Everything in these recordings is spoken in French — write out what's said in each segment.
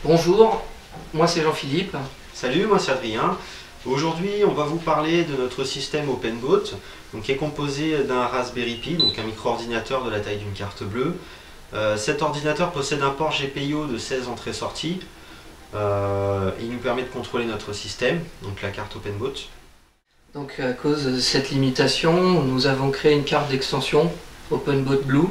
Bonjour, moi c'est Jean-Philippe. Salut, moi c'est Adrien. Aujourd'hui, on va vous parler de notre système OpenBoat, qui est composé d'un Raspberry Pi, donc un micro-ordinateur de la taille d'une carte bleue. Cet ordinateur possède un port GPIO de 16 entrées-sorties. Il nous permet de contrôler notre système, donc la carte OpenBoat. Donc à cause de cette limitation, nous avons créé une carte d'extension OpenBoat Blue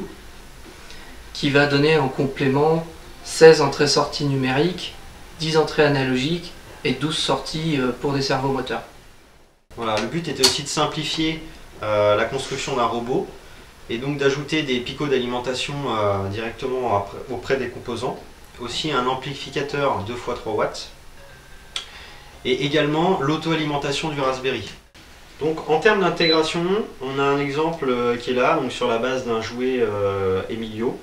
qui va donner en complément 16 entrées-sorties numériques, 10 entrées analogiques et 12 sorties pour des servomoteurs. Voilà, le but était aussi de simplifier la construction d'un robot et donc d'ajouter des picots d'alimentation directement auprès des composants. Aussi un amplificateur 2x3 watts et également l'auto-alimentation du Raspberry. Donc en termes d'intégration, on a un exemple qui est là, donc sur la base d'un jouet Emilio.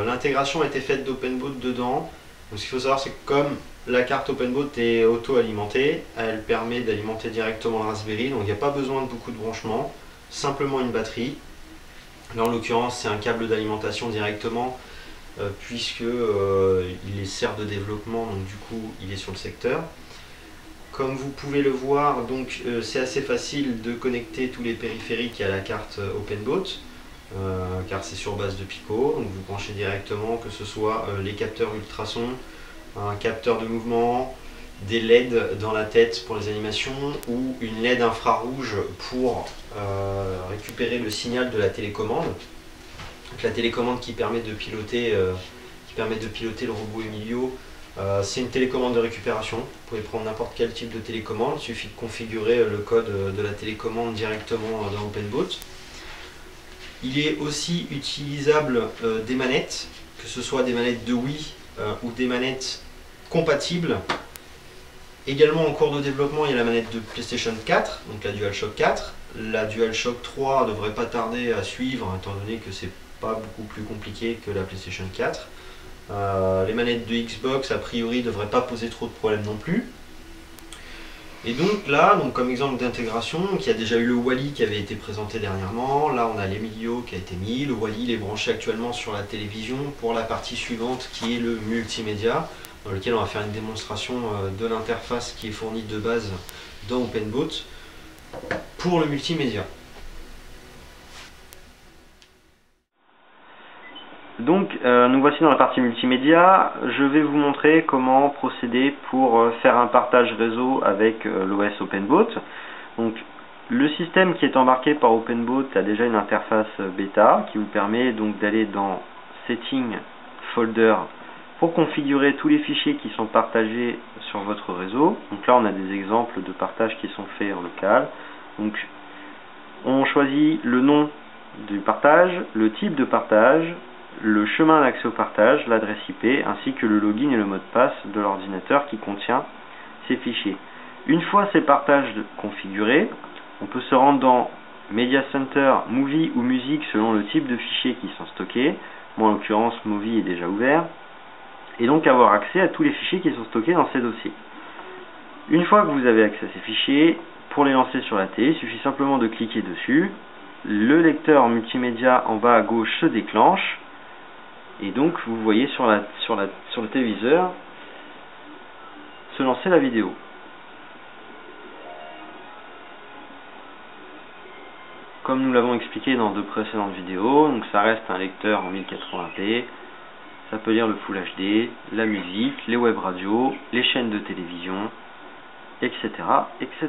L'intégration a été faite d'OpenBoat dedans. Donc, ce qu'il faut savoir, c'est que comme la carte OpenBoat est auto-alimentée, elle permet d'alimenter directement le Raspberry, donc il n'y a pas besoin de beaucoup de branchements, simplement une batterie. Là en l'occurrence c'est un câble d'alimentation directement puisque il sert de développement, donc du coup il est sur le secteur. Comme vous pouvez le voir, donc c'est assez facile de connecter tous les périphériques à la carte OpenBoat. Car c'est sur base de Pico, donc vous branchez directement, que ce soit les capteurs ultrasons, un capteur de mouvement, des LED dans la tête pour les animations ou une LED infrarouge pour récupérer le signal de la télécommande. Donc, la télécommande qui permet de piloter le robot Emilio, c'est une télécommande de récupération. Vous pouvez prendre n'importe quel type de télécommande, il suffit de configurer le code de la télécommande directement dans OpenBoat. Il est aussi utilisable des manettes, que ce soit des manettes de Wii ou des manettes compatibles. Également en cours de développement, il y a la manette de PlayStation 4, donc la DualShock 4. La DualShock 3 ne devrait pas tarder à suivre, étant donné que c'est pas beaucoup plus compliqué que la PlayStation 4. Les manettes de Xbox, a priori, ne devraient pas poser trop de problèmes non plus. Et donc là, comme exemple d'intégration, il y a déjà eu le Wally qui avait été présenté dernièrement. Là, on a l'Emilio qui a été mis. Le Wally il est branché actuellement sur la télévision pour la partie suivante qui est le multimédia, dans lequel on va faire une démonstration de l'interface qui est fournie de base dans OpenBoat pour le multimédia. Donc nous voici dans la partie multimédia. Je vais vous montrer comment procéder pour faire un partage réseau avec l'OS OpenBoat. Donc le système qui est embarqué par OpenBoat a déjà une interface bêta qui vous permet donc d'aller dans Settings Folder pour configurer tous les fichiers qui sont partagés sur votre réseau. Donc là on a des exemples de partage qui sont faits en local. Donc on choisit le nom du partage, le type de partage, le chemin d'accès au partage, l'adresse IP, ainsi que le login et le mot de passe de l'ordinateur qui contient ces fichiers. Une fois ces partages configurés, on peut se rendre dans Media Center, Movie ou Musique selon le type de fichiers qui sont stockés. Moi en l'occurrence Movie est déjà ouvert. Et donc avoir accès à tous les fichiers qui sont stockés dans ces dossiers. Une fois que vous avez accès à ces fichiers, pour les lancer sur la télé, il suffit simplement de cliquer dessus. Le lecteur multimédia en bas à gauche se déclenche. Et donc vous voyez sur le téléviseur se lancer la vidéo. Comme nous l'avons expliqué dans deux précédentes vidéos, donc ça reste un lecteur en 1080p, ça peut lire le Full HD, la musique, les web radios, les chaînes de télévision, etc., etc.